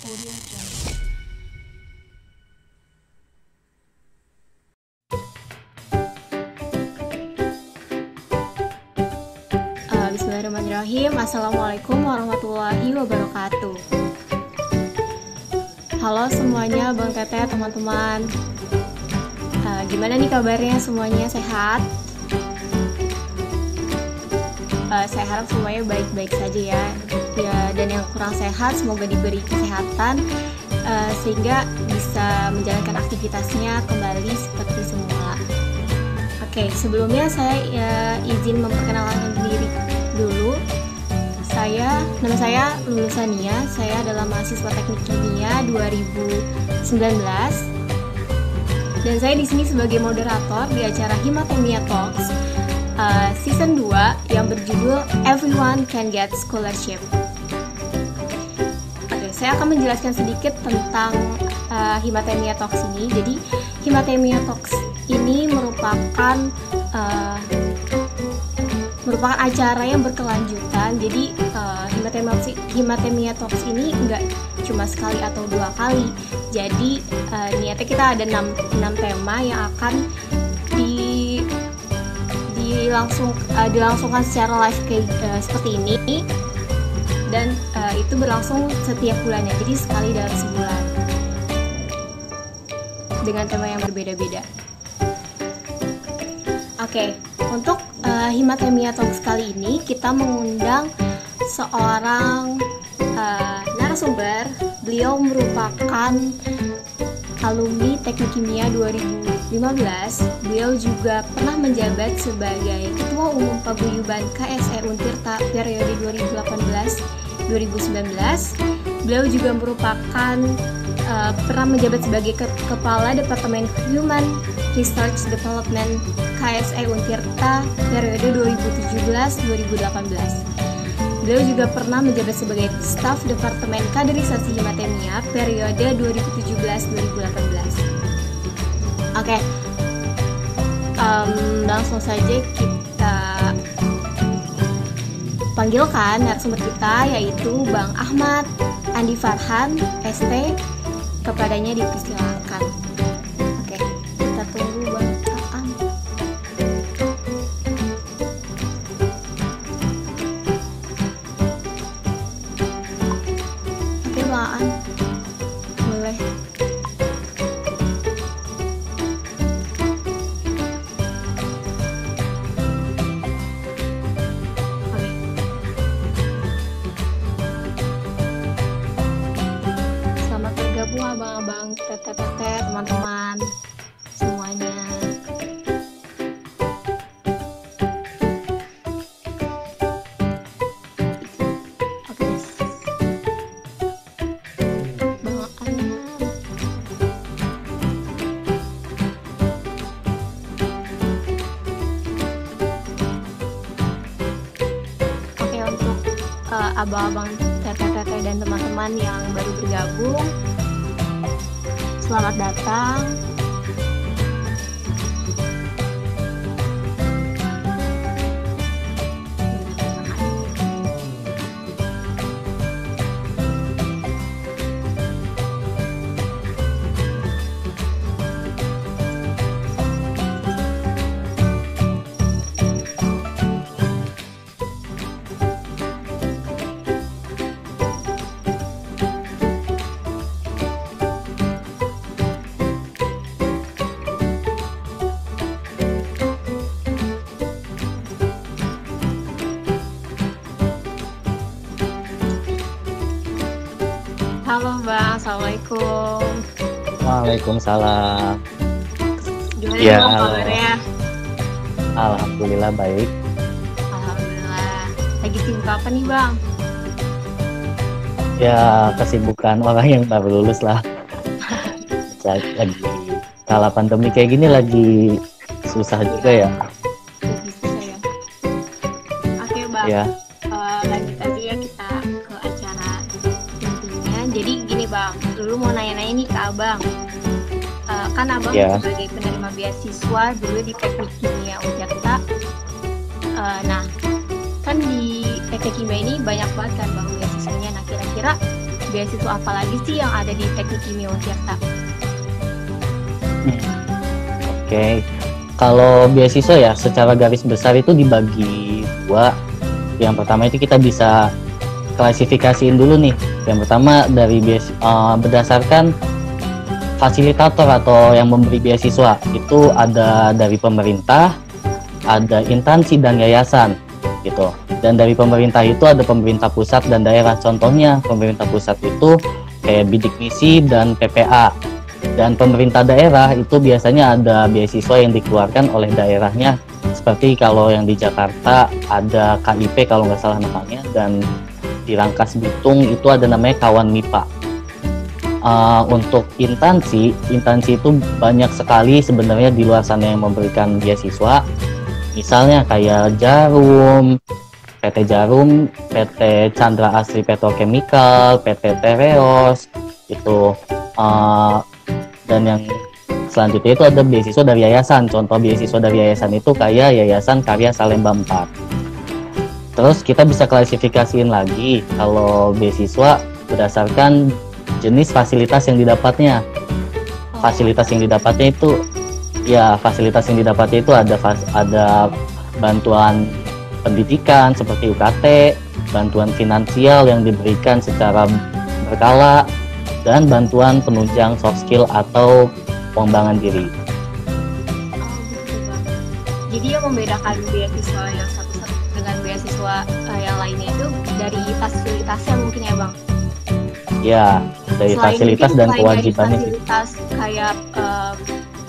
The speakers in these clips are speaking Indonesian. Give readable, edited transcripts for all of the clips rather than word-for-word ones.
Audio Jungle. Bismillahirrahmanirrahim. Assalamualaikum warahmatullahi wabarakatuh. Halo semuanya, Bang Teteh, teman-teman. Gimana nih kabarnya, semuanya sehat? Saya harap semuanya baik-baik saja ya. Dan yang kurang sehat semoga diberi kesehatan sehingga bisa menjalankan aktivitasnya kembali seperti semula. Oke, sebelumnya saya izin memperkenalkan diri dulu. Nama saya Lulusania. Saya adalah mahasiswa Teknik Kimia 2019. Dan saya di sini sebagai moderator di acara Himatemia Talks season 2 yang berjudul Everyone Can Get Scholarship. Oke, saya akan menjelaskan sedikit tentang Himatemia Talks ini. Jadi, Himatemia Talks ini merupakan acara yang berkelanjutan. Jadi Himatemia Talks ini enggak cuma sekali atau 2 kali. Jadi niatnya kita ada 6 tema yang akan dilangsungkan secara live seperti ini, dan itu berlangsung setiap bulannya. Jadi sekali dalam sebulan dengan tema yang berbeda-beda. Oke, untuk Himatemia Talks kali ini kita mengundang seorang narasumber. Beliau merupakan alumni Teknik Kimia 2015. Beliau juga pernah menjabat sebagai Ketua Umum Paguyuban KSE Untirta periode 2018-2019. Beliau juga merupakan pernah menjabat sebagai Kepala Departemen Human Research Development KSE Untirta periode 2017-2018. Beliau juga pernah menjabat sebagai Staf Departemen Kaderisasi Himatemia periode 2017-2018. Oke, langsung saja kita panggilkan narasumber kita, yaitu Bang Ahmad Andi Farhan, ST. Kepadanya dipersilakan. Oke, kita tunggu Bang Aan. Oke, Bang Aan, boleh. Abang-abang, teteh-teteh, teman-teman semuanya. Oke, Bang Ana. Oke, untuk abang-abang, teteh-teteh dan teman-teman yang baru bergabung, selamat datang. Halo Bang, Assalamualaikum. Waalaikumsalam. Gimana Ya, Bang kabarnya? Alhamdulillah baik. Alhamdulillah. Lagi sibuk apa nih Bang? Ya, kesibukan orang yang baru lulus lah. Lagi kala pandemi kayak gini lagi susah juga ya. Lagi susah ya. Oke Bang, Ya, lanjut aja ya kita ke acara intinya. Jadi gini Bang, dulu mau nanya-nanya nih ke Abang. Kan Abang Ya. sebagai penerima beasiswa dulu di Teknik Kimia Untirta. Nah, kan di Teknik Kimia ini banyak banget kan Bang beasiswanya. Nah, kira-kira beasiswa apa lagi sih yang ada di Teknik Kimia Tirta? Oke. Kalau beasiswa ya secara garis besar itu dibagi dua. Yang pertama itu kita bisa klasifikasiin dulu nih. Yang pertama dari berdasarkan fasilitator atau yang memberi beasiswa. Itu ada dari pemerintah, ada instansi dan yayasan gitu. Dan dari pemerintah itu ada pemerintah pusat dan daerah. Contohnya pemerintah pusat itu kayak Bidik Misi dan PPA. Dan pemerintah daerah itu biasanya ada beasiswa yang dikeluarkan oleh daerahnya. Seperti kalau yang di Jakarta ada KIP kalau nggak salah namanya, dan di Rangkas Bitung itu ada namanya Kawan MIPA. Untuk instansi itu banyak sekali sebenarnya di luar sana yang memberikan beasiswa. Misalnya kayak Jarum, PT Jarum, PT Chandra Asri Petrochemical, PT Tereos itu. Dan yang selanjutnya itu ada beasiswa dari yayasan. Contoh beasiswa dari yayasan itu kayak Yayasan Karya Salemba 4. Terus kita bisa klasifikasiin lagi kalau beasiswa berdasarkan jenis fasilitas yang didapatnya. Fasilitas yang didapatnya itu ada bantuan pendidikan seperti UKT, bantuan finansial yang diberikan secara berkala, dan bantuan penunjang soft skill atau pengembangan diri. Jadi yang membedakan beasiswa yang satu dengan beasiswa yang lainnya itu dari fasilitasnya mungkin ya Bang? Ya, dari selain fasilitas dan kewajibannya sih. Fasilitas kayak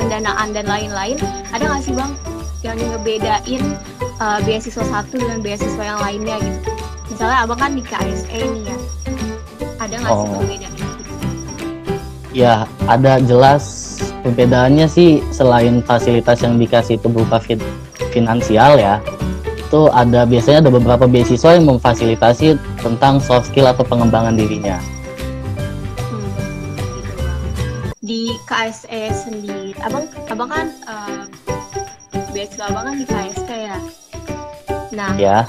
pendanaan dan lain-lain, ada nggak sih Bang yang ngebedain beasiswa satu dengan beasiswa yang lainnya gitu? Misalnya Abang kan di KSE nih ya, ada nggak sih perbedaan? Ya, ada jelas perbedaannya sih. Selain fasilitas yang dikasih itu berupa finansial ya, itu biasanya ada beberapa beasiswa yang memfasilitasi tentang soft skill atau pengembangan dirinya. Gitu Bang. Di KSE sendiri, abang kan beasiswa abang kan di KSE ya. Nah, ya.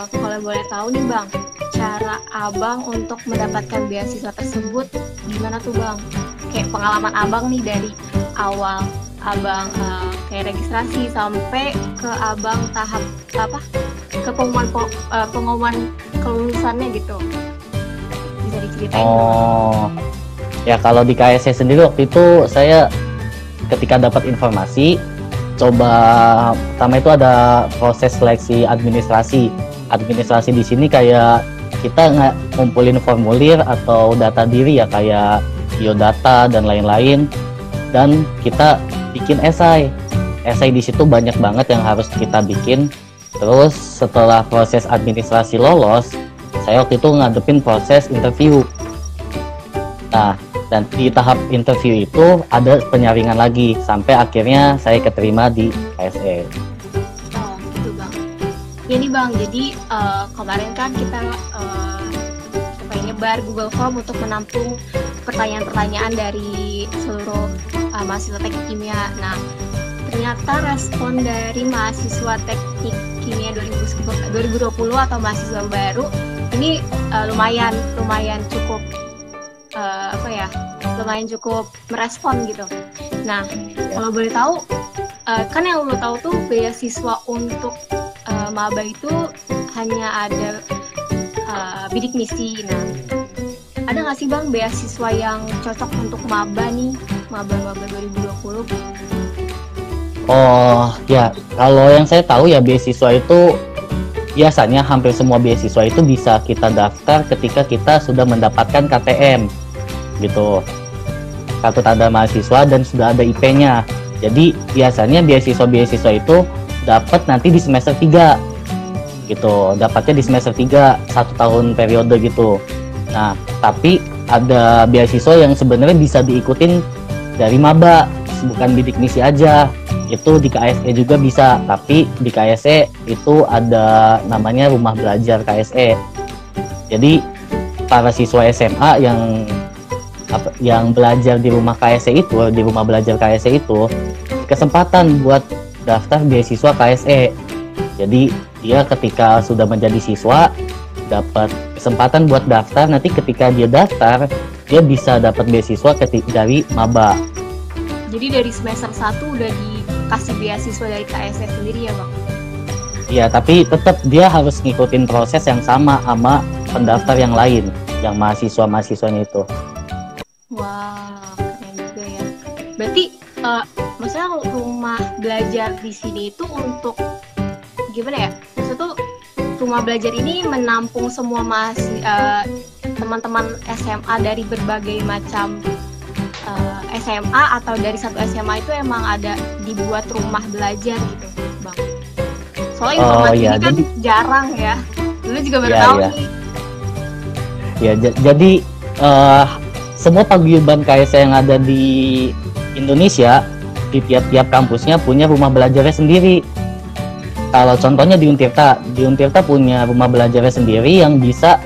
Kalau boleh tahu nih Bang, cara abang untuk mendapatkan beasiswa tersebut gimana tuh Bang? Kayak pengalaman abang nih dari awal abang kayak registrasi sampai ke abang tahap ke pengumuman kelulusannya gitu, bisa diceritain? Ya kalau di KSE sendiri waktu itu saya ketika dapat informasi, pertama itu ada proses seleksi administrasi di sini kayak kita ngumpulin formulir atau data diri ya kayak biodata dan lain-lain, dan kita bikin esai di situ banyak banget yang harus kita bikin. Terus setelah proses administrasi lolos, saya waktu itu ngadepin proses interview. Nah, dan di tahap interview itu ada penyaringan lagi sampai akhirnya saya keterima di KSE. Gitu Bang. Ya nih Bang, jadi kemarin kan kita nyebar Google Form untuk menampung pertanyaan-pertanyaan dari seluruh mahasiswa teknik kimia. Nah, ternyata respon dari mahasiswa teknik kimia 2020 atau mahasiswa baru ini lumayan cukup lumayan cukup merespon gitu. Nah, kalau boleh tahu, kan yang lo tahu tuh beasiswa untuk maba itu hanya ada bidik misi. Nah, ada nggak sih Bang beasiswa yang cocok untuk maba nih, maba 2020? Oh ya, kalau yang saya tahu ya beasiswa itu biasanya hampir semua beasiswa itu bisa kita daftar ketika kita sudah mendapatkan KTM gitu, kartu tanda mahasiswa, dan sudah ada IP-nya. Jadi biasanya beasiswa itu dapat nanti di semester 3 gitu, dapatnya di semester 3 1 tahun periode gitu. Nah, tapi ada beasiswa yang sebenarnya bisa diikutin dari maba, bukan bidik misi aja. Itu di KSE juga bisa, tapi di KSE itu ada namanya rumah belajar KSE. Jadi para siswa SMA yang belajar di rumah KSE itu, di rumah belajar KSE itu, kesempatan buat daftar beasiswa KSE. Jadi dia ketika sudah menjadi siswa dapat kesempatan buat daftar. Nanti ketika dia daftar, dia bisa dapat beasiswa dari maba. Jadi dari semester 1 udah dikasih beasiswa dari KSE sendiri ya Bang? Iya, tapi tetap dia harus ngikutin proses yang sama pendaftar yang lain, yang mahasiswa-mahasiswanya itu. Wah, keren juga ya. Berarti maksudnya rumah belajar di sini itu untuk gimana ya? Maksudnya tuh rumah belajar ini menampung semua teman-teman SMA dari berbagai macam SMA, atau dari satu SMA itu emang ada dibuat rumah belajar gitu, Bang? Soalnya informasi ini kan jarang ya. Dulu juga baru tahu nih. Ya, jadi semua paguyuban KSE yang ada di Indonesia, di tiap-tiap kampusnya punya rumah belajarnya sendiri. Kalau contohnya di Untirta punya rumah belajarnya sendiri yang bisa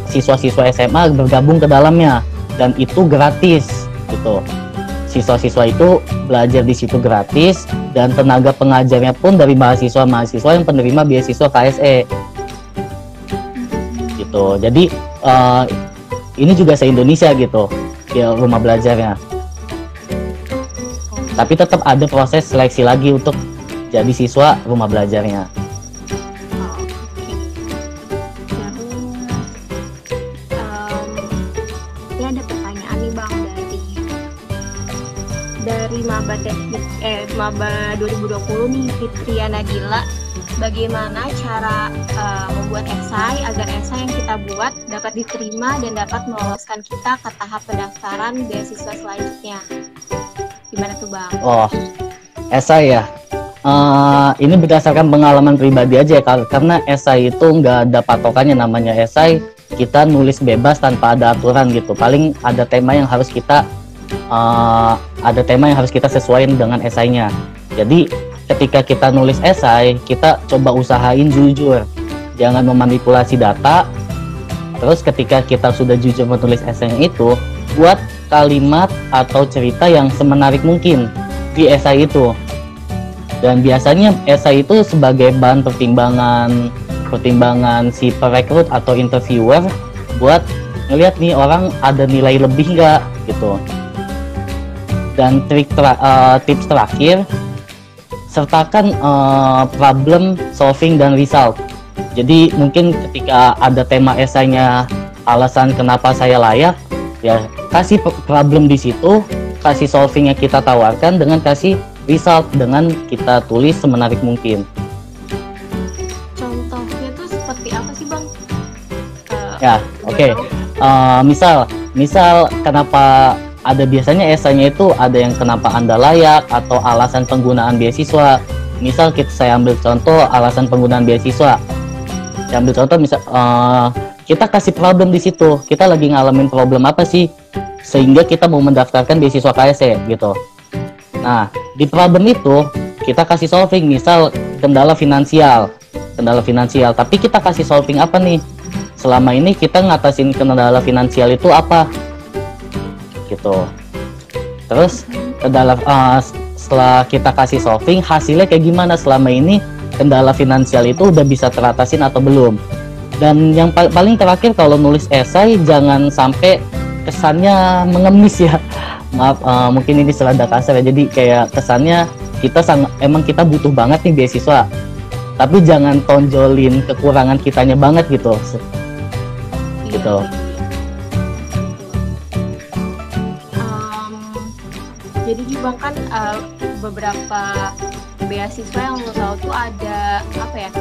siswa-siswa SMA bergabung ke dalamnya, dan itu gratis gitu. Siswa-siswa itu belajar di situ gratis, dan tenaga pengajarnya pun dari mahasiswa-mahasiswa yang penerima beasiswa KSE gitu. Jadi ini juga se-Indonesia gitu ya rumah belajarnya. Tapi tetap ada proses seleksi lagi untuk jadi siswa rumah belajarnya. Ini ada pertanyaan nih Bang dari maba teknik maba 2020 nih, Fitria Nadila. Bagaimana cara membuat esai agar esai yang kita buat dapat diterima dan dapat meloloskan kita ke tahap pendaftaran beasiswa selanjutnya? Gimana tuh Bang? Oh, esai ya. Ini berdasarkan pengalaman pribadi aja ya, karena esai itu nggak ada patokannya. Namanya esai, kita nulis bebas tanpa ada aturan gitu. Paling ada tema yang harus kita sesuaikan dengan esainya. Jadi ketika kita nulis esai, kita coba usahain jujur, jangan memanipulasi data. Terus ketika kita sudah jujur menulis esai itu, buat kalimat atau cerita yang semenarik mungkin di esai itu. Dan biasanya esai itu sebagai bahan pertimbangan si perekrut atau interviewer buat ngeliat nih orang ada nilai lebih nggak gitu. Dan tips terakhir, sertakan problem solving dan result. Jadi mungkin ketika ada tema esainya alasan kenapa saya layak, ya kasih problem di situ, kasih solvingnya kita tawarkan, dengan kasih result dengan kita tulis semenarik mungkin. Contohnya tuh seperti apa sih Bang? Oke. Misal kenapa ada biasanya esainya itu ada yang kenapa Anda layak atau alasan penggunaan beasiswa. Misal saya ambil contoh alasan penggunaan beasiswa. Saya ambil contoh kita kasih problem di situ. Kita lagi ngalamin problem apa sih sehingga kita mau mendaftarkan beasiswa KSE gitu. Nah, di problem itu kita kasih solving, misal kendala finansial. Tapi kita kasih solving apa nih? Selama ini kita ngatasin kendala finansial itu apa? Gitu. Terus setelah kita kasih solving, hasilnya kayak gimana selama ini, kendala finansial itu udah bisa teratasin atau belum. Dan yang paling terakhir, kalau nulis esai jangan sampai kesannya mengemis ya. Maaf, mungkin ini selada kasar ya, jadi kayak kesannya emang kita butuh banget nih beasiswa, tapi jangan tonjolin kekurangan kitanya banget gitu. Gitu. Jadi Bang kan beberapa beasiswa yang lo tahu tuh ada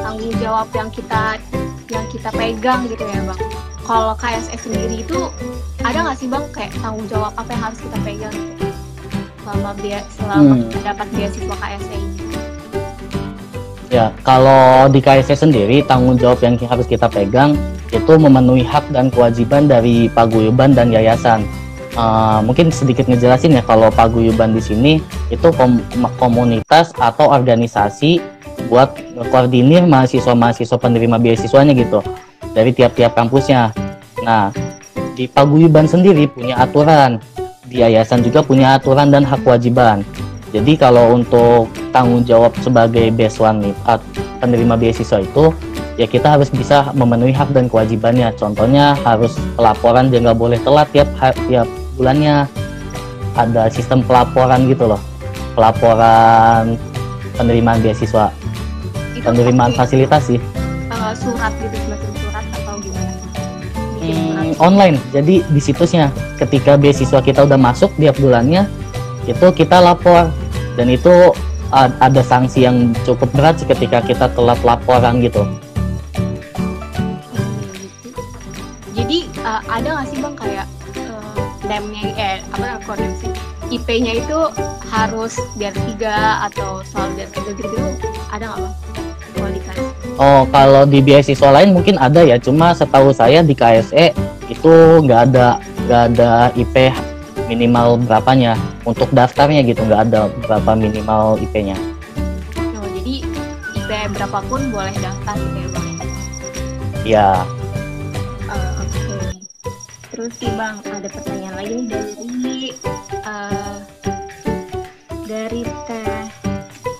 tanggung jawab yang kita pegang gitu ya Bang. Kalau KSE sendiri itu ada nggak sih Bang kayak tanggung jawab apa yang harus kita pegang gitu selama dapat beasiswa KSE ini? Ya, kalau di KSE sendiri tanggung jawab yang harus kita pegang itu memenuhi hak dan kewajiban dari paguyuban dan yayasan. Mungkin sedikit ngejelasin ya, kalau paguyuban di sini itu komunitas atau organisasi buat koordinir mahasiswa-mahasiswa penerima beasiswanya gitu dari tiap-tiap kampusnya. Nah, di paguyuban sendiri punya aturan, di yayasan juga punya aturan dan hak kewajiban. Jadi kalau untuk tanggung jawab sebagai penerima beasiswa itu ya kita harus bisa memenuhi hak dan kewajibannya. Contohnya harus pelaporan, dia nggak boleh telat tiap bulannya. Ada sistem pelaporan gitu loh, pelaporan penerimaan beasiswa, Itu penerimaan pakai, fasilitas sih. surat gitu, semacam surat atau gimana? Bikin surat. Online, jadi di situsnya ketika beasiswa kita udah masuk tiap bulannya itu kita lapor, dan itu ada sanksi yang cukup berat sih ketika kita telat laporan gitu. Gitu. Jadi ada nggak sih bang kayak name-nya kode sih IP-nya itu harus biar 3 atau soal biar 3 gitu, ada nggak bang kalau dikasih? Oh, kalau di beasiswa lain mungkin ada ya, cuma setahu saya di KSE itu nggak ada IP minimal berapanya untuk daftarnya gitu, nggak ada berapa minimal IP-nya. Oh, jadi IP berapapun boleh daftar gitu ya bang? Ya. Oke. Terus sih bang, ada pertanyaan lagi nih dari Teh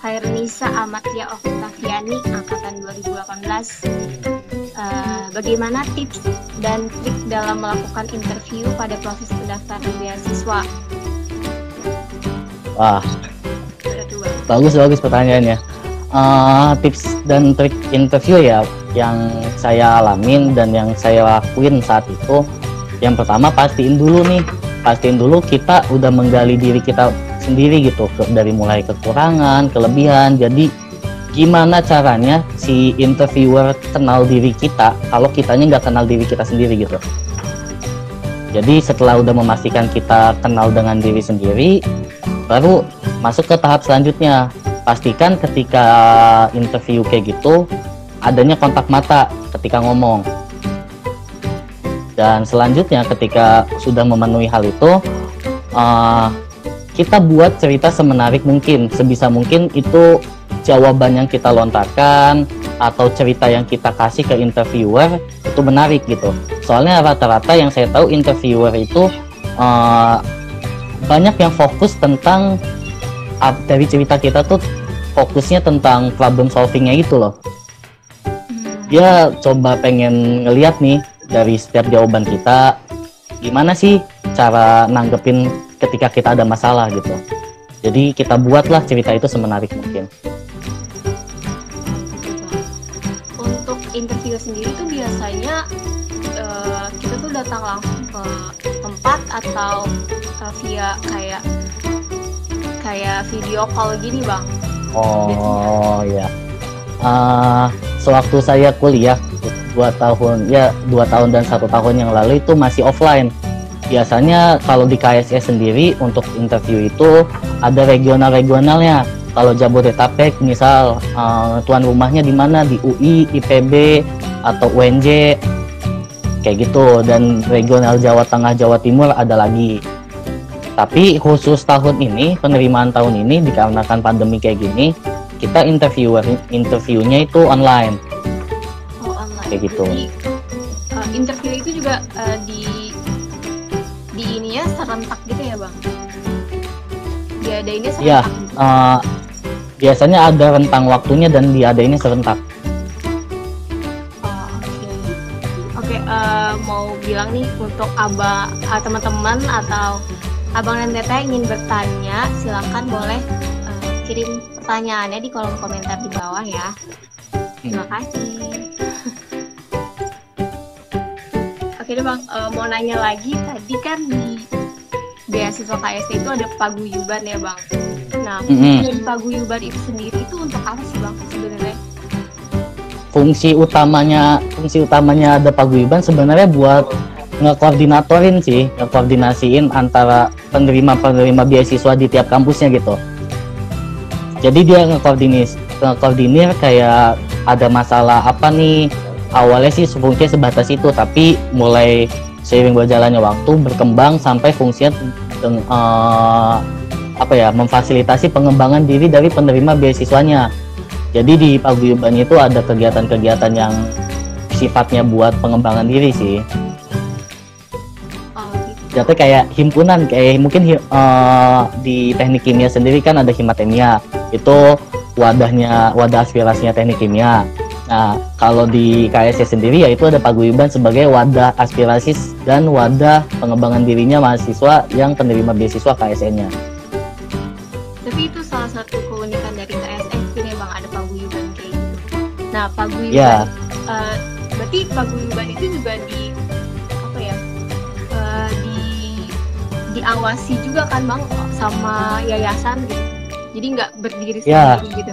Hairnisa Amatia Oktaviani angkatan 2018. Bagaimana tips dan trik dalam melakukan interview pada proses pendaftaran beasiswa? Wah, Itu, Bang. bagus pertanyaannya. Tips dan trik interview ya yang saya alamin dan yang saya lakuin saat itu, yang pertama pastiin dulu kita udah menggali diri kita sendiri gitu, dari mulai kekurangan, kelebihan. Jadi gimana caranya si interviewer kenal diri kita kalau kitanya nggak kenal diri kita sendiri gitu. Jadi setelah udah memastikan kita kenal dengan diri sendiri, baru masuk ke tahap selanjutnya. Pastikan ketika interview kayak gitu adanya kontak mata ketika ngomong. Dan selanjutnya ketika sudah memenuhi hal itu, kita buat cerita semenarik mungkin, sebisa mungkin itu jawaban yang kita lontarkan atau cerita yang kita kasih ke interviewer itu menarik gitu. Soalnya rata-rata yang saya tahu interviewer itu banyak yang fokus tentang dari cerita kita tuh fokusnya tentang problem solvingnya itu loh. Dia coba pengen ngeliat nih dari setiap jawaban kita gimana sih cara nanggepin ketika kita ada masalah gitu. Jadi kita buatlah cerita itu semenarik mungkin. Untuk interview sendiri tuh biasanya kita tuh datang langsung ke tempat atau via kayak video call gini bang? Oh ya. Sewaktu saya kuliah 2 tahun dan 1 tahun yang lalu itu masih offline. Biasanya kalau di KSE sendiri untuk interview itu ada regionalnya. Kalau Jabodetabek misal tuan rumahnya di mana, di UI, IPB atau UNJ kayak gitu, dan regional Jawa Tengah, Jawa Timur ada lagi. Tapi khusus tahun ini, penerimaan tahun ini dikarenakan pandemi kayak gini, kita interviewnya itu online. Oh, online. Kayak gitu. Jadi interview itu juga di ininya serentak gitu ya bang? Diadainnya serentak? Ya, biasanya ada rentang waktunya dan diadainnya serentak. Oh, oke. Mau bilang nih untuk teman-teman atau abang dan teteh ingin bertanya, silakan boleh kirim pertanyaannya di kolom komentar di bawah ya. Terima kasih. Oke deh bang, mau nanya lagi, tadi kan di beasiswa KSE itu ada paguyuban ya bang. Nah, dari paguyuban itu sendiri itu untuk apa sih bang sebenarnya? Fungsi utamanya ada paguyuban sebenarnya buat ngekoordinasiin antara penerima beasiswa di tiap kampusnya gitu. Jadi dia ngekoordinir kayak ada masalah apa nih. Awalnya sih fungsinya sebatas itu, tapi mulai seiring berjalannya waktu berkembang sampai fungsinya memfasilitasi pengembangan diri dari penerima beasiswanya. Jadi di paguyuban itu ada kegiatan-kegiatan yang sifatnya buat pengembangan diri sih. Jadi kayak himpunan, kayak mungkin di teknik kimia sendiri kan ada Himatemia, itu wadah aspirasinya teknik kimia. Nah, kalau di KSE sendiri ya itu ada paguyuban sebagai wadah aspirasi dan wadah pengembangan dirinya mahasiswa yang penerima beasiswa KSE-nya. Tapi itu salah satu keunikan dari KSE ini Bang, ada paguyuban kayak gitu. Nah, paguyuban Ya, berarti paguyuban itu juga di apa ya? Di diawasi juga kan Bang sama yayasan gitu. Jadi nggak berdiri ya, sendiri gitu.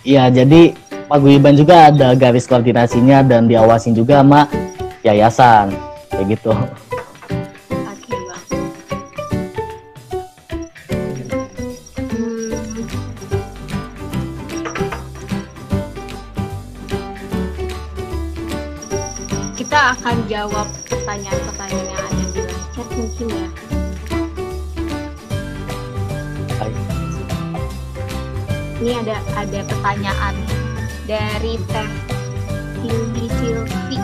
ya. Jadi paguyuban juga ada garis koordinasinya dan diawasin juga sama yayasan, kayak gitu. Oke Bang. Hmm, kita akan jawab pertanyaan-pertanyaan yang ada di live chat mungkin ya. Ini ada pertanyaan dari Teh Cindy Silvi.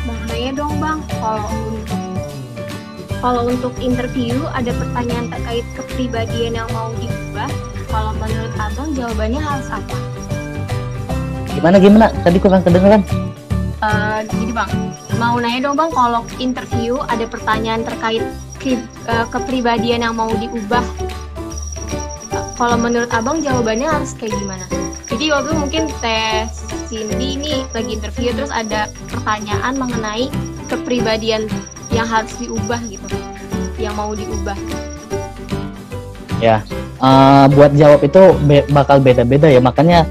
Bang, nanya dong Bang, kalau untuk interview ada pertanyaan terkait kepribadian yang mau diubah, kalau menurut Abang jawabannya harus apa? Gimana? Tadi kurang kedengeran. Gini Bang, mau nanya dong Bang, kalau interview ada pertanyaan terkait kepribadian yang mau diubah, kalau menurut Abang jawabannya harus kayak gimana? Jadi waktu itu mungkin Teh Cindy ini lagi interview terus ada pertanyaan mengenai kepribadian yang harus diubah gitu, yang mau diubah. Ya, buat jawab itu bakal beda-beda ya. Makanya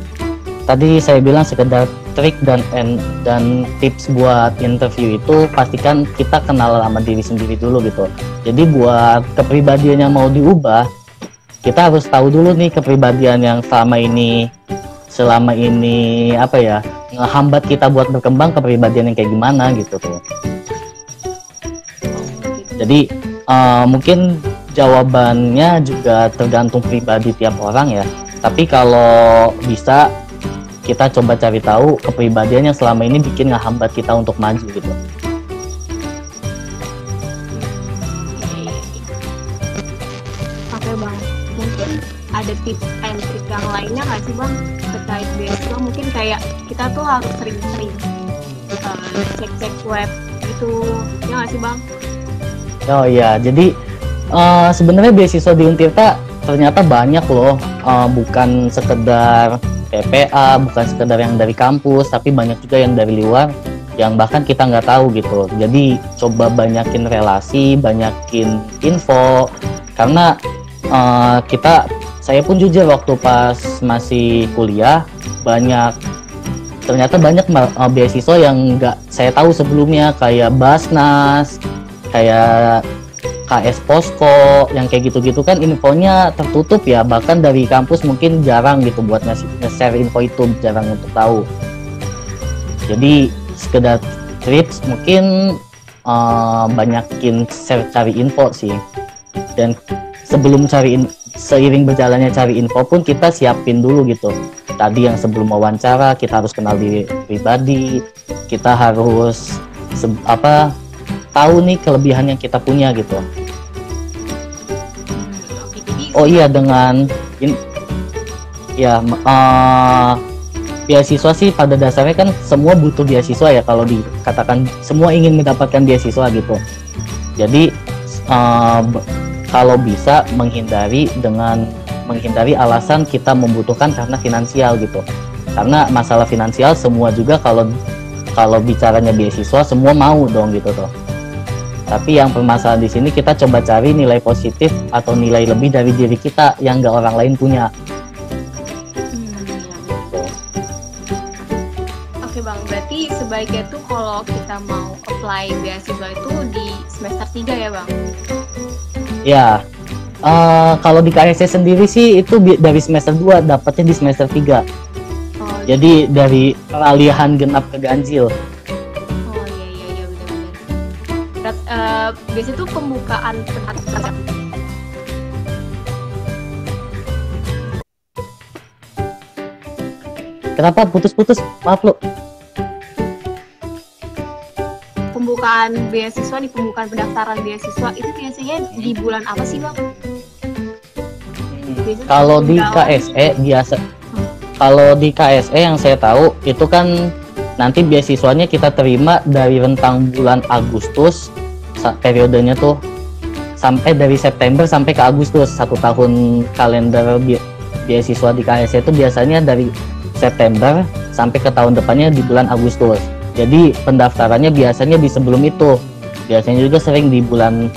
tadi saya bilang sekedar trik dan tips buat interview itu pastikan kita kenal sama diri sendiri dulu gitu. Jadi buat kepribadian yang mau diubah, kita harus tahu dulu nih kepribadian yang selama ini apa ya, ngehambat kita buat berkembang, kepribadian yang kayak gimana gitu tuh. Jadi mungkin jawabannya juga tergantung pribadi tiap orang ya. Tapi kalau bisa kita coba cari tahu kepribadian yang selama ini bikin ngehambat kita untuk maju gitu. Oke Bang, mungkin ada tips and trik yang lainnya nggak sih Bang terkait beasiswa? Mungkin kayak kita tuh harus sering-sering cek-cek web gitu, ya nggak sih Bang? Oh iya, jadi sebenarnya beasiswa di Untirta ternyata banyak loh, bukan sekedar PPA, bukan sekedar yang dari kampus, tapi banyak juga yang dari luar yang bahkan kita nggak tahu gitu. Jadi coba banyakin relasi, banyakin info, karena saya pun jujur waktu pas masih kuliah ternyata banyak beasiswa yang nggak saya tahu sebelumnya, kayak Basnas, kayak KS Posko, yang kayak gitu-gitu kan infonya tertutup ya, bahkan dari kampus mungkin jarang gitu buat nge-share info itu, jarang untuk tahu. Jadi sekedar tips mungkin banyakin cari info sih, dan sebelum seiring berjalannya cari info pun kita siapin dulu gitu. Tadi yang sebelum wawancara kita harus kenal diri pribadi, kita harus tahu nih kelebihan yang kita punya gitu. Oh iya, beasiswa sih pada dasarnya kan semua butuh beasiswa ya, kalau dikatakan semua ingin mendapatkan beasiswa gitu. Jadi kalau bisa menghindari alasan kita membutuhkan karena finansial gitu. Karena masalah finansial semua juga kalau bicaranya beasiswa semua mau dong gitu tuh. Tapi yang permasalahan di sini kita coba cari nilai positif atau nilai lebih dari diri kita yang nggak orang lain punya. Oke Bang, berarti sebaiknya tuh kalau kita mau apply beasiswa itu di semester 3 ya Bang? Ya, kalau di KSE sendiri sih itu dari semester 2, dapatnya di semester 3. Oh, jadi dari peralihan genap ke ganjil. Biasanya tuh pembukaan pendaftaran. Kenapa putus-putus? Maaf lo. Pembukaan beasiswa, di pembukaan pendaftaran beasiswa itu biasanya di bulan apa sih Bang? Kalau di KSE biasa Kalau di KSE yang saya tahu itu kan nanti beasiswanya kita terima dari rentang bulan Agustus, periodenya tuh sampai dari September sampai ke Agustus. 1 tahun kalender beasiswa di KSE itu biasanya dari September sampai ke tahun depannya di bulan Agustus. Jadi pendaftarannya biasanya di sebelum itu. Biasanya juga sering di bulan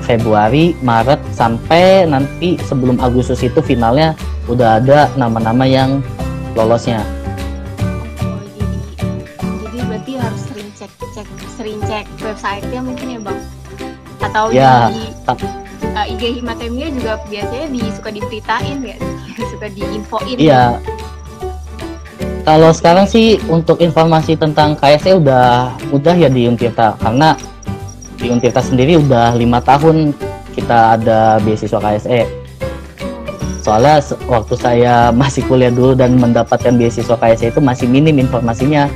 Februari, Maret, sampai nanti sebelum Agustus itu finalnya udah ada nama-nama yang lolosnya. Oh, jadi berarti harus sering cek website-nya mungkin ya Bang? Atau Ya, di IG Himatemia juga biasanya suka diberitain ya, suka diinfoin. iya. Kalau sekarang sih untuk informasi tentang KSE udah mudah ya di Untirta, karena di Untirta sendiri udah 5 tahun kita ada beasiswa KSE. Soalnya waktu saya masih kuliah dulu dan mendapatkan beasiswa KSE itu masih minim informasinya,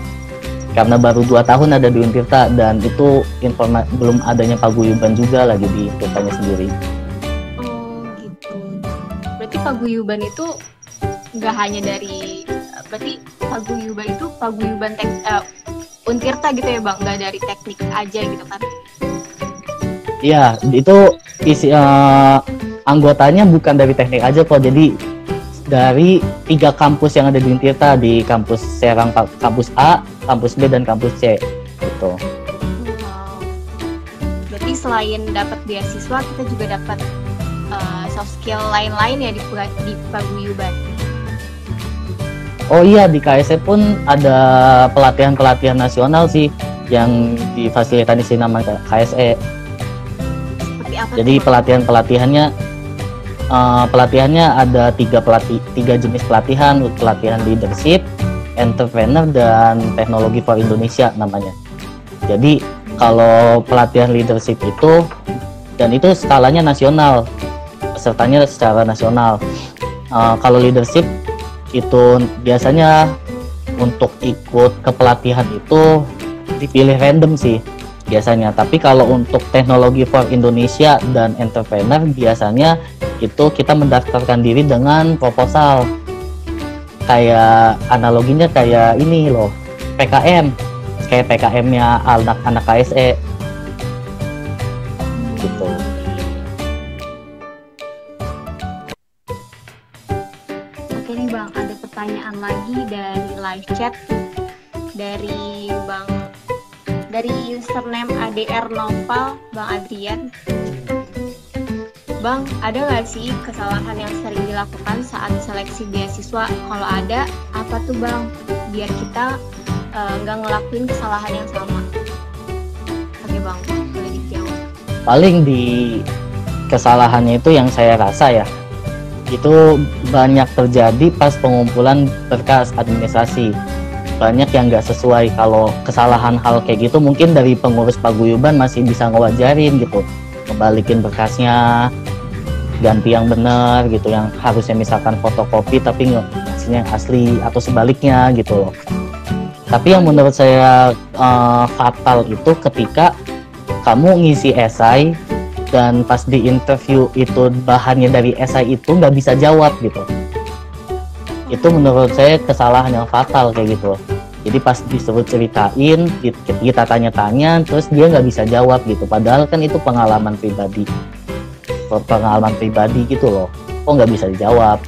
karena baru 2 tahun ada di Untirta, dan itu belum adanya paguyuban juga lagi di Untirtanya sendiri. Oh gitu. Berarti paguyuban itu nggak hanya dari, berarti paguyuban itu paguyuban Untirta gitu ya Bang, nggak dari teknik aja gitu kan? Iya, itu anggotanya bukan dari teknik aja kok, jadi dari 3 kampus yang ada di Untirta, di kampus Serang, kampus A, kampus B, dan kampus C gitu. Wow. Berarti selain dapat beasiswa, kita juga dapat soft skill lain-lain ya di paguyuban. Oh iya, di KSE pun ada pelatihan-pelatihan nasional sih yang difasilitasi nama KSE. Seperti apa? Jadi pelatihannya ada 3 jenis pelatihan leadership, entrepreneur, dan teknologi for Indonesia namanya. Jadi kalau pelatihan leadership itu, dan itu skalanya nasional, pesertanya secara nasional. Kalau leadership itu biasanya untuk ikut ke pelatihan itu dipilih random sih biasanya. Tapi kalau untuk teknologi for Indonesia dan entrepreneur biasanya itu kita mendaftarkan diri dengan proposal. Kayak analoginya kayak ini loh, PKM, kayak PKM-nya anak-anak KSE gitu. Oke nih Bang, ada pertanyaan lagi dari live chat dari username ADR Noval, Bang Adrian. Bang, ada nggak sih kesalahan yang sering dilakukan saat seleksi beasiswa? Kalau ada, apa tuh Bang? Biar kita nggak ngelakuin kesalahan yang sama. Oke Bang, boleh dijawab. Paling di kesalahannya itu yang saya rasa ya, itu banyak terjadi pas pengumpulan berkas administrasi. Banyak yang nggak sesuai. Kalau kesalahan hal kayak gitu mungkin dari pengurus paguyuban masih bisa ngewajarin gitu, ngebalikin berkasnya, ganti yang benar gitu, yang harusnya misalkan fotokopi tapi ngasihnya yang asli, atau sebaliknya gitu loh. Tapi yang menurut saya fatal itu ketika kamu ngisi esai dan pas di interview itu bahannya dari esai itu nggak bisa jawab gitu. Itu menurut saya kesalahan yang fatal kayak gitu. Jadi pas disuruh ceritain, kita tanya-tanya, terus dia nggak bisa jawab gitu. Padahal kan itu pengalaman pribadi gitu loh. Kok nggak bisa dijawab?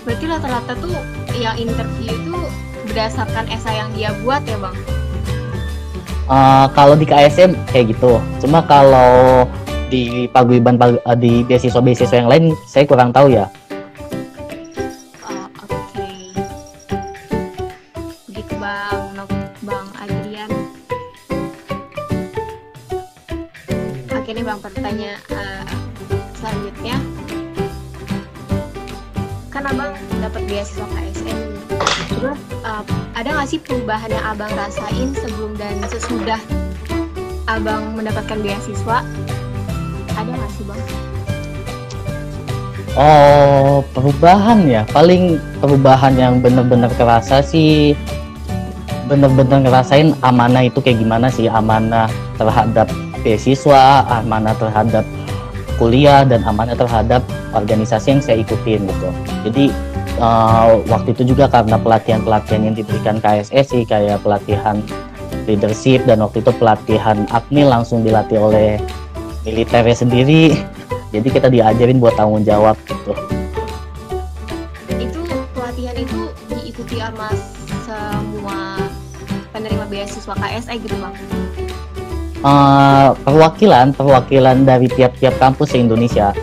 Berarti rata-rata tuh yang interview itu berdasarkan esai yang dia buat ya Bang? Kalau di KSM kayak gitu. Cuma kalau di paguyuban di beasiswa yang lain saya kurang tahu ya. Oke. Begitu Bang Adrian. Oke nih Bang, pertanyaan selanjutnya. Kan Abang dapat beasiswa KSN. Terus ada nggak sih perubahan yang Abang rasain sebelum dan sesudah Abang mendapatkan beasiswa? Ada nggak sih Bang? Oh, perubahan ya. Paling perubahan yang bener-bener kerasa sih, bener-bener ngerasain amanah itu kayak gimana sih. Amanah terhadap beasiswa, amanah terhadap kuliah, dan amanah terhadap organisasi yang saya ikutin gitu. Jadi waktu itu juga karena pelatihan-pelatihan yang diberikan KSE sih, kayak pelatihan leadership, dan waktu itu pelatihan AKMIL langsung dilatih oleh militernya sendiri. Jadi kita diajarin buat tanggung jawab gitu. Itu pelatihan itu diikuti sama semua penerima beasiswa KSE gitu bang? Perwakilan dari tiap-tiap kampus se-Indonesia.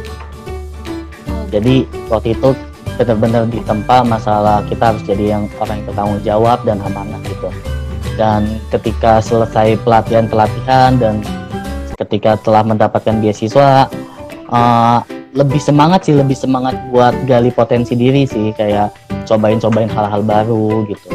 Jadi waktu itu benar-benar ditempa masalah kita harus jadi yang orang yang bertanggung jawab dan amanah gitu. Dan ketika selesai pelatihan dan ketika telah mendapatkan beasiswa, lebih semangat buat gali potensi diri sih, kayak cobain hal-hal baru gitu.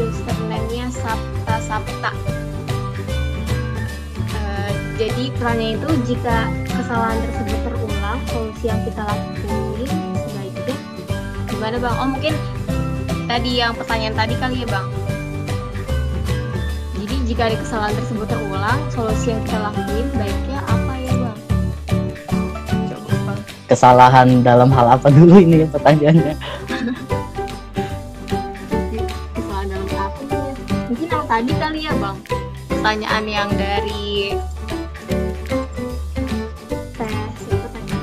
Username-nya Sapta. Jadi perannya itu, jika kesalahan tersebut terulang, solusi yang kita lakuin sebaiknya gimana bang? Oh mungkin tadi yang pertanyaan tadi kali ya bang. Jadi jika ada kesalahan tersebut terulang, solusi yang kita lakuin baiknya apa ya bang? Coba bang. Kesalahan dalam hal apa dulu ini pertanyaannya? Tadi kali ya bang, pertanyaan yang dari siapa tadi?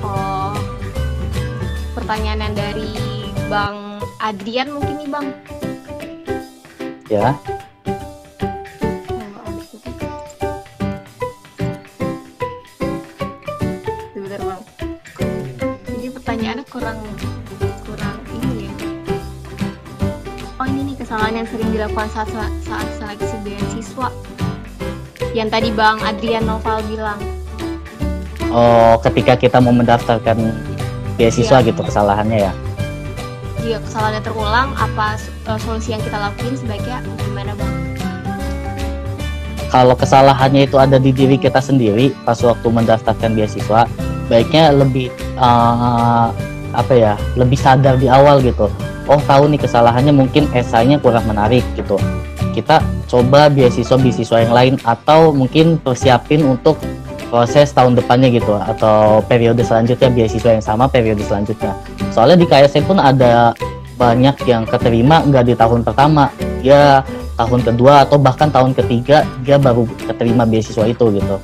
Oh, pertanyaan yang dari Bang Adrian mungkin nih bang. Ya. kurang ini ya. Oh ini nih, kesalahan yang sering dilakukan saat seleksi beasiswa yang tadi Bang Adrian Noval bilang. Oh, ketika kita mau mendaftarkan beasiswa gitu kesalahannya ya. Jika kesalahannya terulang, apa solusi yang kita lakuin sebaiknya gimana bang? Kalau kesalahannya itu ada di diri kita sendiri pas waktu mendaftarkan beasiswa, baiknya lebih lebih sadar di awal gitu. Oh tahu nih kesalahannya, mungkin esainya kurang menarik gitu. Kita coba beasiswa yang lain, atau mungkin persiapin untuk proses tahun depannya gitu, atau periode selanjutnya, beasiswa yang sama periode selanjutnya. Soalnya di KSE pun ada banyak yang keterima nggak di tahun pertama, dia tahun kedua atau bahkan tahun ketiga dia baru keterima beasiswa itu gitu,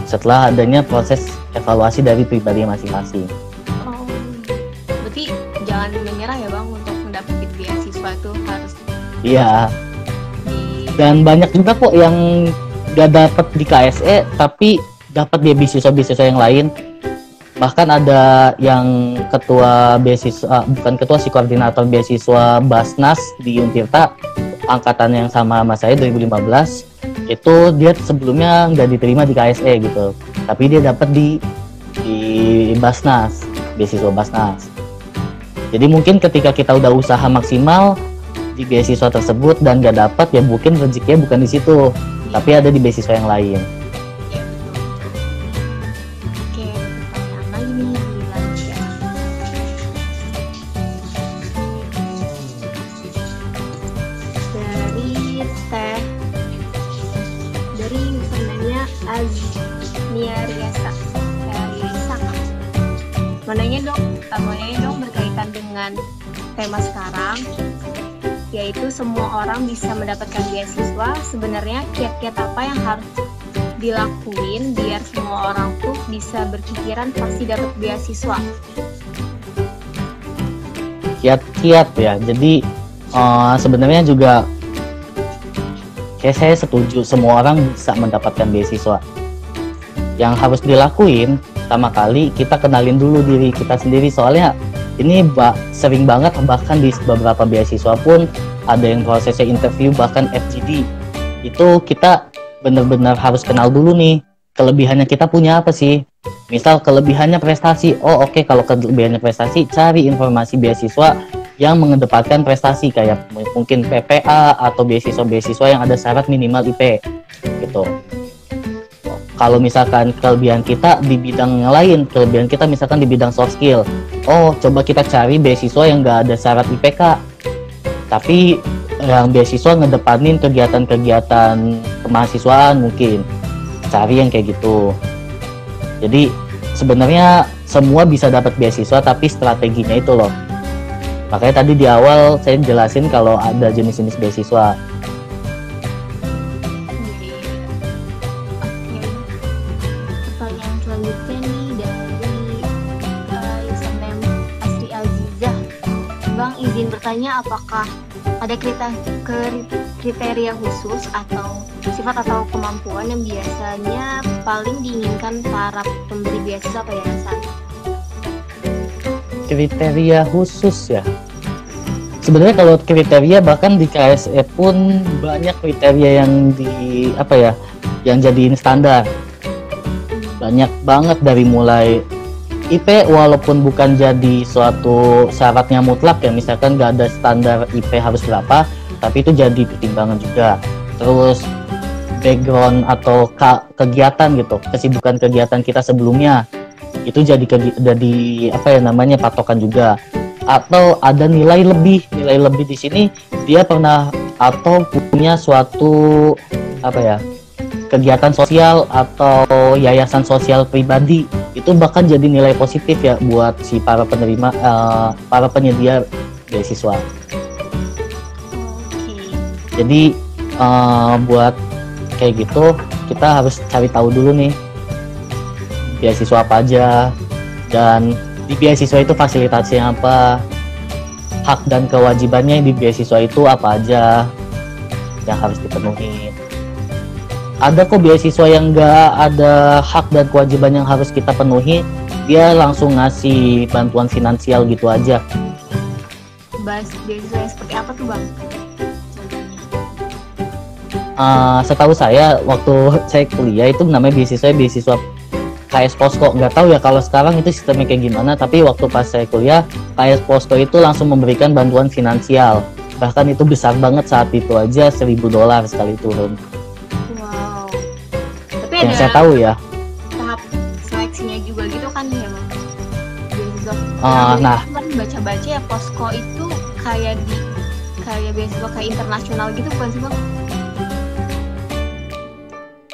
setelah adanya proses evaluasi dari pribadi masing-masing. Oh, berarti jangan menyerah ya bang untuk mendapatkan beasiswa itu harus. Iya. Dan banyak juga kok yang gak dapat di KSE tapi dapat di beasiswa yang lain. Bahkan ada yang ketua beasiswa, bukan ketua sih, koordinator beasiswa Basnas di Untirta, angkatan yang sama sama saya 2015. Itu dia sebelumnya nggak diterima di KSE gitu, tapi dia dapat di Basnas, beasiswa Basnas. Jadi mungkin ketika kita udah usaha maksimal di beasiswa tersebut dan nggak dapat, ya mungkin rezekinya bukan di situ, tapi ada di beasiswa yang lain. Iya betul. Oke, pertanyaan lagi nih dilanjut. Dari username-nya Aznia Riasa. Menanya dong berkaitan dengan tema sekarang, yaitu semua orang bisa mendapatkan beasiswa. Sebenarnya kiat-kiat apa yang harus dilakuin biar semua orang tuh bisa berpikiran pasti dapat beasiswa? Kiat-kiat ya, jadi sebenarnya juga kayak saya setuju semua orang bisa mendapatkan beasiswa. Yang harus dilakuin pertama kali, kita kenalin dulu diri kita sendiri. Soalnya ini sering banget, bahkan di beberapa beasiswa pun ada yang prosesnya interview, bahkan FGD itu kita benar-benar harus kenal dulu nih kelebihannya kita punya apa sih. Misal kelebihannya prestasi, oh oke, kalau kelebihannya prestasi, cari informasi beasiswa yang mengedepankan prestasi kayak mungkin PPA atau beasiswa-beasiswa yang ada syarat minimal IP gitu. Kalau misalkan kelebihan kita di bidang yang lain, kelebihan kita misalkan di bidang soft skill, oh coba kita cari beasiswa yang nggak ada syarat IPK, tapi yang beasiswa ngedepanin kegiatan-kegiatan kemahasiswaan, mungkin cari yang kayak gitu. Jadi sebenarnya semua bisa dapat beasiswa, tapi strateginya itu loh. Makanya tadi di awal saya jelasin kalau ada jenis-jenis beasiswa. Pertanyaan selanjutnya nih dari username Asri Azizah. Bang, izin bertanya, apakah ada kriteria khusus atau sifat atau kemampuan yang biasanya paling diinginkan para pemberi beasiswa atau yayasan? Kriteria khusus ya. Sebenarnya kalau kriteria bahkan di KSE pun banyak kriteria yang yang jadiin standar. Banyak banget, dari mulai IP walaupun bukan jadi suatu syaratnya mutlak ya, misalkan nggak ada standar IP harus berapa, tapi itu jadi pertimbangan juga. Terus background atau kegiatan gitu, kesibukan kegiatan kita sebelumnya itu jadi patokan juga. Atau ada nilai lebih di sini, dia pernah atau punya suatu kegiatan sosial atau yayasan sosial pribadi, itu bahkan jadi nilai positif ya buat si para penerima, para penyedia beasiswa. Jadi buat kayak gitu kita harus cari tahu dulu nih beasiswa apa aja, dan di beasiswa itu fasilitasnya apa, hak dan kewajibannya di beasiswa itu apa aja yang harus dipenuhi. Ada kok beasiswa yang nggak ada hak dan kewajiban yang harus kita penuhi, dia langsung ngasih bantuan finansial gitu aja. Bahas beasiswa yang seperti apa tuh Bang? Setahu saya waktu saya kuliah itu namanya beasiswa KS Posko. Nggak tahu ya kalau sekarang itu sistemnya kayak gimana, tapi waktu pas saya kuliah KS Posko itu langsung memberikan bantuan finansial, bahkan itu besar banget saat itu aja, $1.000 sekali turun. Wow. Tapi yang ada saya tahu ya tahap seleksinya juga gitu kan ya Bang? Beasiswa. Nah, baca-baca ya Posko itu kayak beasiswa kayak internasional gitu bukan sih Bang?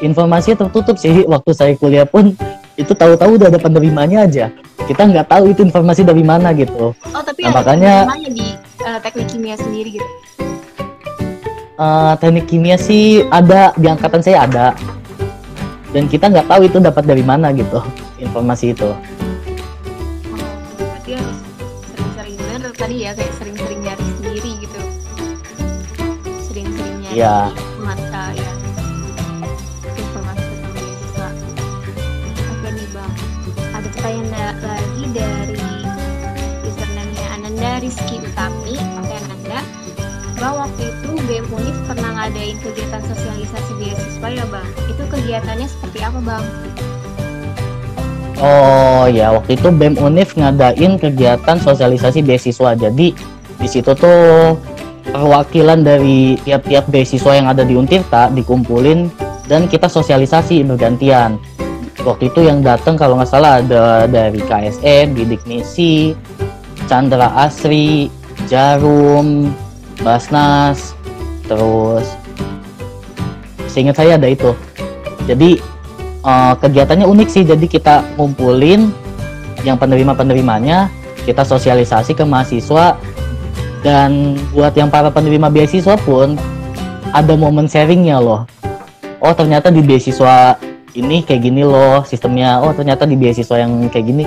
Informasi tertutup sih, waktu saya kuliah pun itu tahu-tahu udah ada penerimanya aja, kita nggak tahu itu informasi dari mana gitu. Oh tapi nah, ada makanya penerimanya di teknik kimia sendiri gitu? Teknik kimia sih ada, di angkatan saya ada, dan kita nggak tahu itu dapat dari mana gitu informasi itu. Berarti harus sering-sering, bener tadi ya, kayak sering-sering nyari sendiri gitu, sering-sering nyari mata ya informasi tentang beasiswa. Oke nih Bang, ada pertanyaan lagi dari username-nya Ananda Rizky Utami. Oke Ananda, Bang, waktu itu BEM Unif pernah ngadain kegiatan sosialisasi beasiswa ya Bang, itu kegiatannya seperti apa Bang? Oh ya, waktu itu BEM Unif ngadain kegiatan sosialisasi beasiswa. Jadi di situ tuh perwakilan dari tiap-tiap beasiswa yang ada di Untirta dikumpulin dan kita sosialisasi bergantian. Waktu itu yang datang kalau nggak salah ada dari KSE, Bidik Misi, Chandra Asri, Jarum, Basnas, terus seingat saya ada itu. Jadi kegiatannya unik sih, jadi kita ngumpulin yang penerima-penerimanya, kita sosialisasi ke mahasiswa, dan buat yang para penerima beasiswa pun ada momen sharingnya loh. Oh ternyata di beasiswa ini kayak gini loh sistemnya, oh ternyata di beasiswa yang kayak gini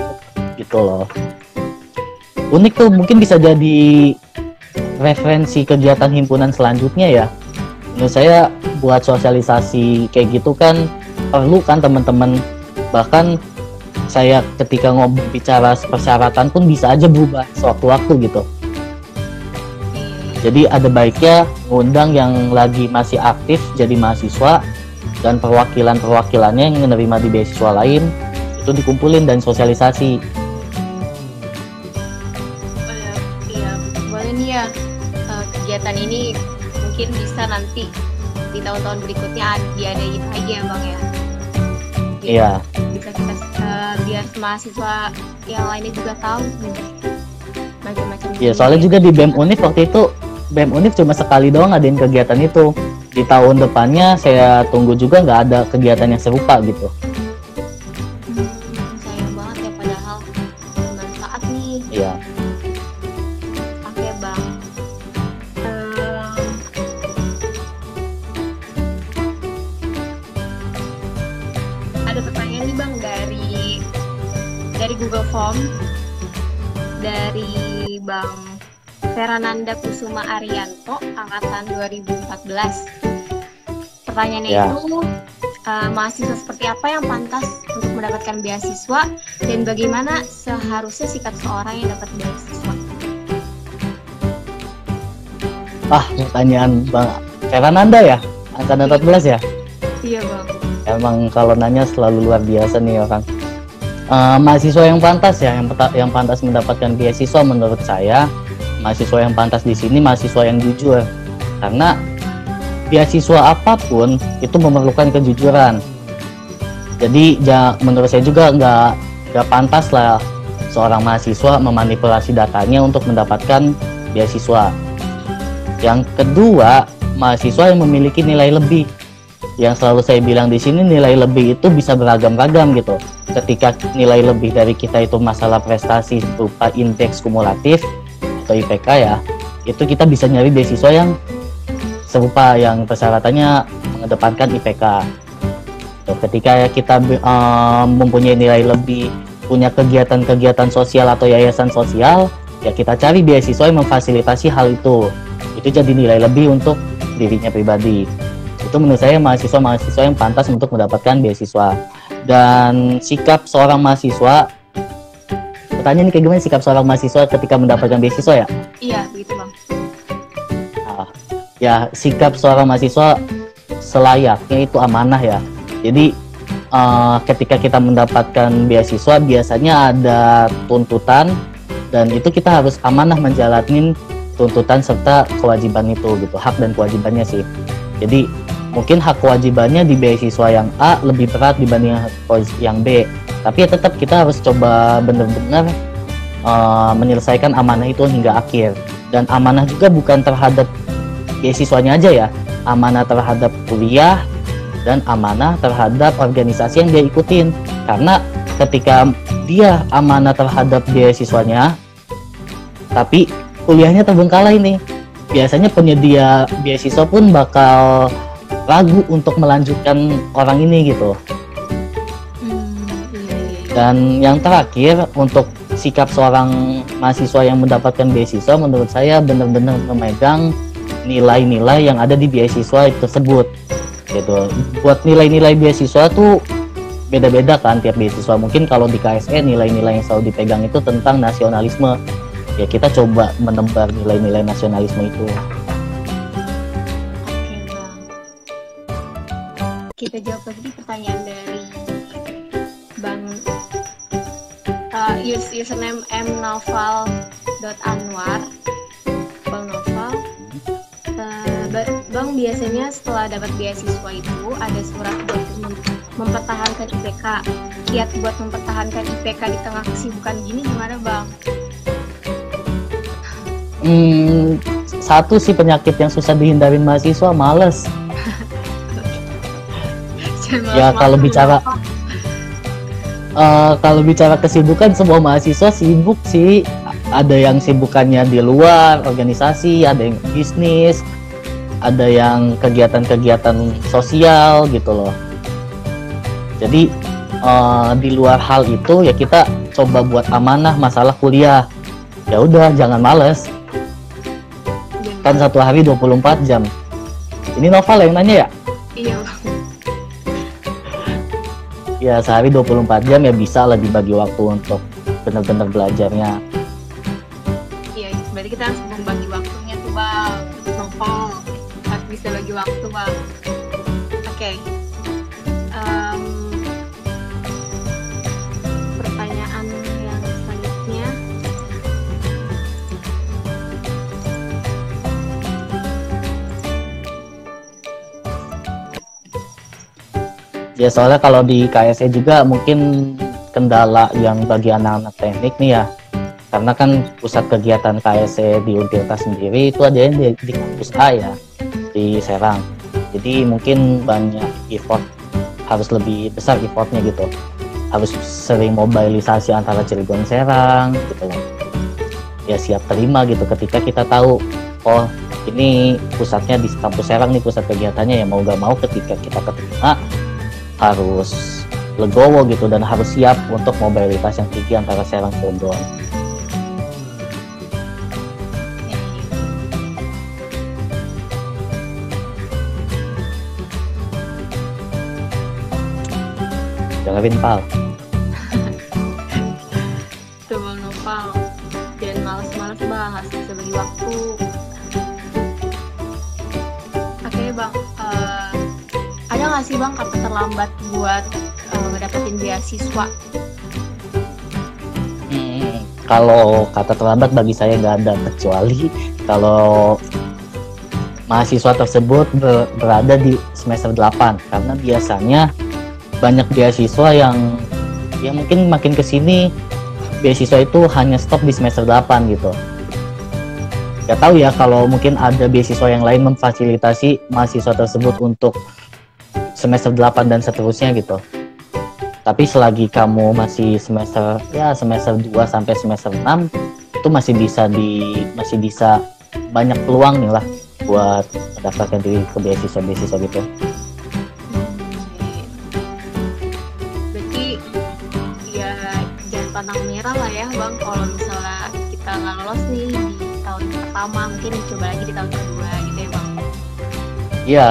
gitu loh. Unik tuh, mungkin bisa jadi referensi kegiatan himpunan selanjutnya ya. Menurut saya buat sosialisasi kayak gitu kan perlu kan teman-teman. Bahkan saya ketika bicara persyaratan pun bisa aja berubah sewaktu-waktu gitu. Jadi ada baiknya ngundang yang lagi masih aktif jadi mahasiswa, dan perwakilannya yang menerima di beasiswa lain itu dikumpulin dan sosialisasi. Iya, boleh nih ya. Kegiatan ini mungkin bisa nanti di tahun-tahun berikutnya diadain lagi ya Bang ya. Iya. Bisa kita biar mahasiswa yang lainnya juga tahu macam-macam. Iya, soalnya juga di BEM Univ waktu itu BEM Univ cuma sekali doang ngadain kegiatan itu. Di tahun depannya saya tunggu juga nggak ada kegiatan yang serupa gitu. Sayang banget ya, padahal bermanfaat nih. Iya. Oke Bang. Ada pertanyaan nih Bang dari Google Form dari Bang Ferananda Kusuma Arianto angkatan 2014. Pertanyaannya itu mahasiswa seperti apa yang pantas untuk mendapatkan beasiswa dan bagaimana seharusnya sikap seorang yang dapat beasiswa? Pertanyaan Bang Ferananda ya, angkatan 14 ya? Iya Bang. Emang kalau nanya selalu luar biasa nih orang. Mahasiswa yang pantas ya, yang pantas mendapatkan beasiswa menurut saya, mahasiswa yang pantas di sini mahasiswa yang jujur. Karena beasiswa apapun itu memerlukan kejujuran. Jadi menurut saya juga nggak pantas lah seorang mahasiswa memanipulasi datanya untuk mendapatkan beasiswa. Yang kedua, mahasiswa yang memiliki nilai lebih. Yang selalu saya bilang di sini, nilai lebih itu bisa beragam-ragam gitu. Ketika nilai lebih dari kita itu masalah prestasi berupa indeks kumulatif atau IPK ya, itu kita bisa nyari beasiswa yang serupa, yang persyaratannya mengedepankan IPK. Ketika kita mempunyai nilai lebih, punya kegiatan-kegiatan sosial atau yayasan sosial, ya kita cari beasiswa yang memfasilitasi hal itu. Itu jadi nilai lebih untuk dirinya pribadi. Itu menurut saya mahasiswa yang pantas untuk mendapatkan beasiswa. Dan sikap seorang mahasiswa, pertanyaan kayak gimana sikap seorang mahasiswa ketika mendapatkan beasiswa ya? Iya, begitu Bang. Ya, sikap seorang mahasiswa selayaknya itu amanah ya. Jadi ketika kita mendapatkan beasiswa biasanya ada tuntutan, dan itu kita harus amanah menjalani tuntutan serta kewajiban itu gitu, hak dan kewajibannya sih. Jadi mungkin hak kewajibannya di beasiswa yang A lebih berat dibanding yang B, tapi ya tetap kita harus coba benar-benar menyelesaikan amanah itu hingga akhir. Dan amanah juga bukan terhadap beasiswanya aja ya, amanah terhadap kuliah dan amanah terhadap organisasi yang dia ikutin. Karena ketika dia amanah terhadap beasiswanya tapi kuliahnya terbengkalai nih, biasanya penyedia beasiswa pun bakal ragu untuk melanjutkan orang ini gitu. Dan yang terakhir, untuk sikap seorang mahasiswa yang mendapatkan beasiswa, menurut saya benar-benar memegang nilai-nilai yang ada di beasiswa tersebut gitu. Buat nilai-nilai beasiswa tuh beda-beda kan tiap beasiswa. Mungkin kalau di KSE nilai-nilai yang selalu dipegang itu tentang nasionalisme. Ya kita coba menebar nilai-nilai nasionalisme itu. Kita jawab lagi pertanyaan dari Bang username mnoval.anwar. Bang Noval, Bang biasanya setelah dapat beasiswa itu ada surat buat mempertahankan IPK. Kiat buat mempertahankan IPK di tengah kesibukan gini gimana Bang? Satu sih penyakit yang susah dihindarin mahasiswa, males. Ya kalau bicara kesibukan, semua mahasiswa sibuk sih. Ada yang sibukannya di luar organisasi, ada yang bisnis, ada yang kegiatan-kegiatan sosial gitu loh. Jadi di luar hal itu ya kita coba buat amanah masalah kuliah. Ya udah, jangan males. Kan satu hari 24 jam. Ini Noval yang nanya ya? Iya. Ya sehari 24 jam ya bisa lah dibagi waktu untuk benar-benar belajarnya. Iya, berarti kita harus membagi waktunya tuh Bang. Novel harus bisa bagi waktu Bang. Oke. Ya soalnya kalau di KSE juga mungkin kendala yang bagi anak-anak teknik nih ya, karena kan pusat kegiatan KSE di Untirta sendiri itu ada yang di kampus A ya, di Serang. Jadi mungkin banyak effort, harus lebih besar effortnya gitu, harus sering mobilisasi antara Cilegon Serang gitu loh. Ya siap terima gitu ketika kita tahu, oh ini pusatnya di kampus Serang nih pusat kegiatannya, ya mau gak mau ketika kita keterima harus legowo gitu dan harus siap untuk mobilitas yang tinggi antara Serang Cilegon. Dengerin Pal. Tuh Bang Nopal, jangan males-males Bang, harus bisa bagi waktu. Oke Bang, ada nggak sih Bang kata terlambat buat ngedapetin beasiswa? Kalau kata terlambat bagi saya nggak ada, kecuali kalau mahasiswa tersebut berada di semester 8, karena biasanya banyak beasiswa yang mungkin makin kesini beasiswa itu hanya stop di semester 8 gitu. Gak tahu ya kalau mungkin ada beasiswa yang lain memfasilitasi mahasiswa tersebut untuk semester 8 dan seterusnya gitu. Tapi selagi kamu masih semester 2 sampai semester 6 itu masih bisa banyak peluang nih lah buat mendaftarkan diri ke beasiswa gitu. Pantang menyerah lah ya Bang, kalau misalnya kita nggak lolos nih di tahun pertama, mungkin coba lagi di tahun kedua gitu ya Bang. Iya,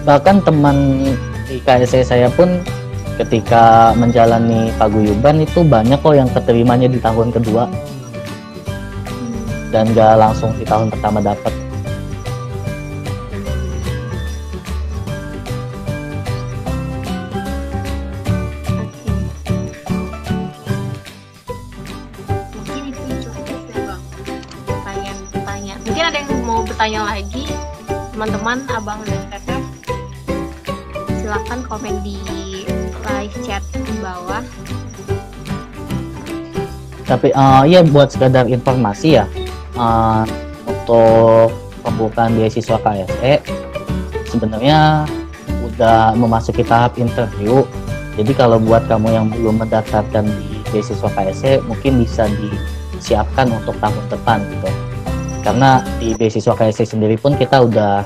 bahkan teman di KSE saya pun ketika menjalani paguyuban itu banyak kok yang keterimanya di tahun kedua dan nggak langsung di tahun pertama dapat. Tanya lagi teman-teman, Abang dan Teteh, silakan komen di live chat di bawah. Tapi ya buat sekadar informasi ya, untuk pembukaan beasiswa KSE sebenarnya udah memasuki tahap interview. Jadi kalau buat kamu yang belum mendaftarkan di beasiswa KSE mungkin bisa disiapkan untuk tahun depan gitu. Karena di beasiswa KSE sendiri pun kita udah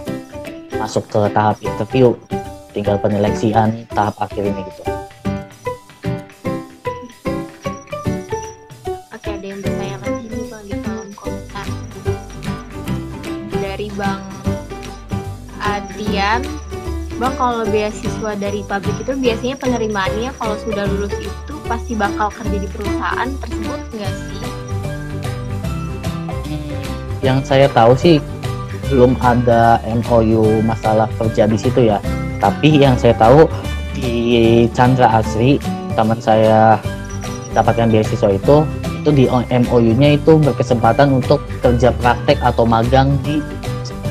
masuk ke tahap interview, tinggal penyeleksian tahap akhir ini gitu. Oke, ada yang bertanya lagi nih Bang di kolom komentar. Dari Bang Adian, Bang kalau beasiswa dari pabrik itu biasanya penerimaannya kalau sudah lulus itu pasti bakal kerja di perusahaan tersebut nggak sih? Yang saya tahu sih belum ada MOU masalah kerja di situ ya. Tapi yang saya tahu di Chandra Asri, teman saya dapatkan beasiswa itu di MOU-nya itu berkesempatan untuk kerja praktek atau magang di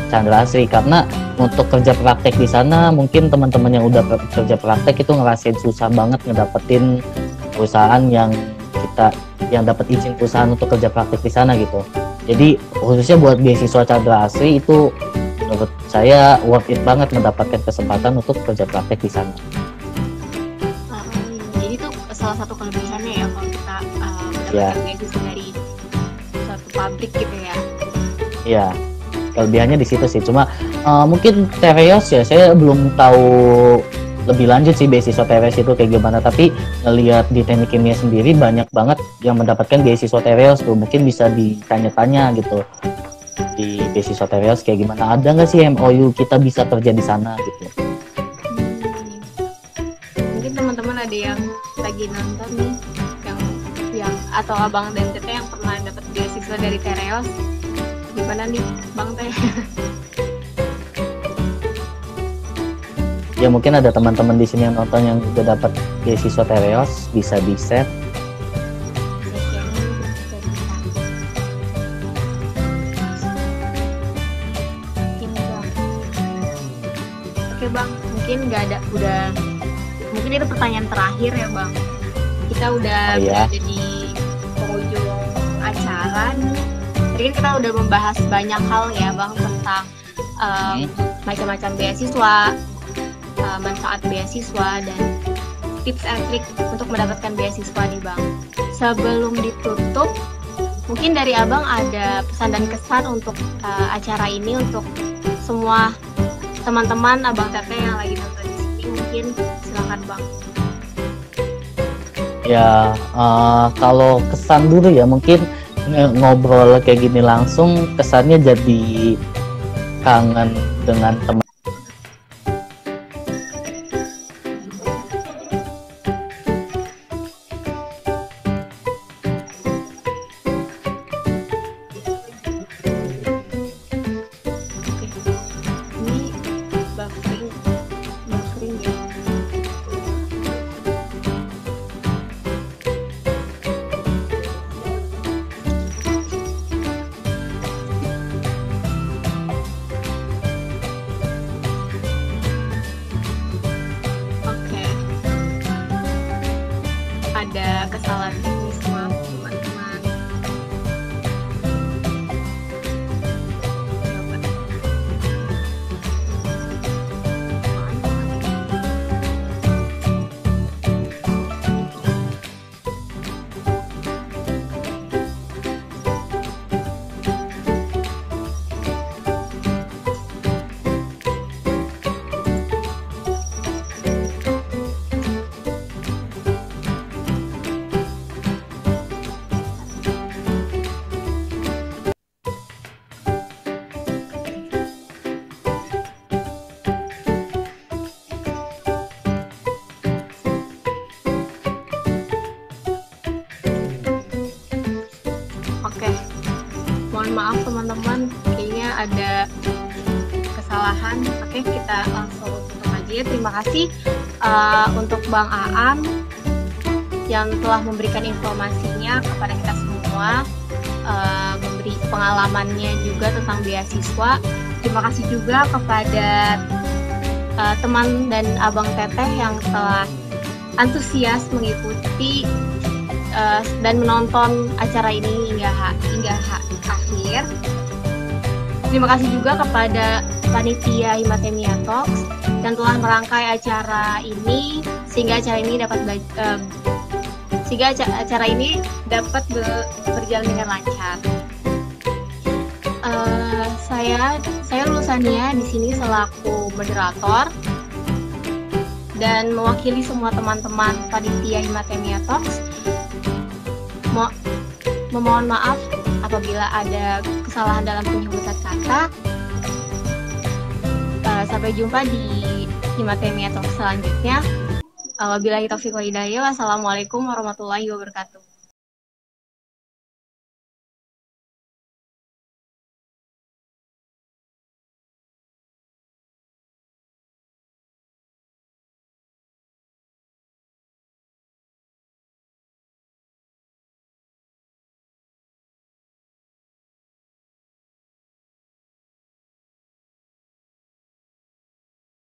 Chandra Asri. Karena untuk kerja praktek di sana mungkin teman-teman yang udah kerja praktek itu ngerasain susah banget ngedapetin perusahaan yang dapat izin perusahaan untuk kerja praktek di sana gitu. Jadi khususnya buat beasiswa Chandra Asri itu menurut saya worth it banget mendapatkan kesempatan untuk kerja praktek di sana. Jadi itu salah satu kelebihannya ya kalau kita mendapatkan beasiswa dari suatu pabrik gitu ya. Iya, kelebihannya di situ sih. Cuma mungkin Tereos ya, saya belum tahu lebih lanjut sih beasiswa Tereos itu kayak gimana. Tapi ngelihat di teknik kimia sendiri banyak banget yang mendapatkan beasiswa Tereos tuh. Mungkin bisa ditanya-tanya gitu di beasiswa Tereos kayak gimana. Ada nggak sih MOU kita bisa kerja di sana gitu? Mungkin teman-teman ada yang lagi nonton nih, yang atau Abang dan Teteh yang pernah dapat beasiswa dari Tereos, gimana nih Bang Teh? Ya mungkin ada teman-teman di sini yang nonton yang udah dapat beasiswa Tereos, bisa di-share. Oke Bang, mungkin nggak ada, mungkin itu pertanyaan terakhir ya Bang. Kita udah berada di penghujung acara nih. Tadi kan kita udah membahas banyak hal ya Bang tentang macam-macam beasiswa, manfaat beasiswa, dan tips and trik untuk mendapatkan beasiswa nih Bang. Sebelum ditutup, mungkin dari Abang ada pesan dan kesan untuk acara ini untuk semua teman-teman Abang Teteh yang lagi nonton di sini, mungkin silakan Bang. Ya, kalau kesan dulu ya, mungkin ngobrol kayak gini langsung kesannya jadi kangen dengan teman. Ada kesalahan teknis, maaf teman-teman. Oke, mohon maaf teman-teman, kayaknya ada kesalahan. Oke, kita langsung tutup aja. Terima kasih untuk Bang Aan yang telah memberikan informasinya kepada kita semua, memberi pengalamannya juga tentang beasiswa. Terima kasih juga kepada teman dan Abang Teteh yang telah antusias mengikuti dan menonton acara ini hingga akhir. Terima kasih juga kepada panitia Himatemia Talks yang telah merangkai acara ini sehingga acara ini dapat berjalan dengan lancar. Saya Lulusania di sini selaku moderator dan mewakili semua teman-teman panitia Himatemia Talks. Memohon maaf apabila ada kesalahan dalam penyebutan kata. Sampai jumpa di Himatemia Talk selanjutnya. Wabillahi taufiq wal hidayah. Wassalamualaikum warahmatullahi wabarakatuh.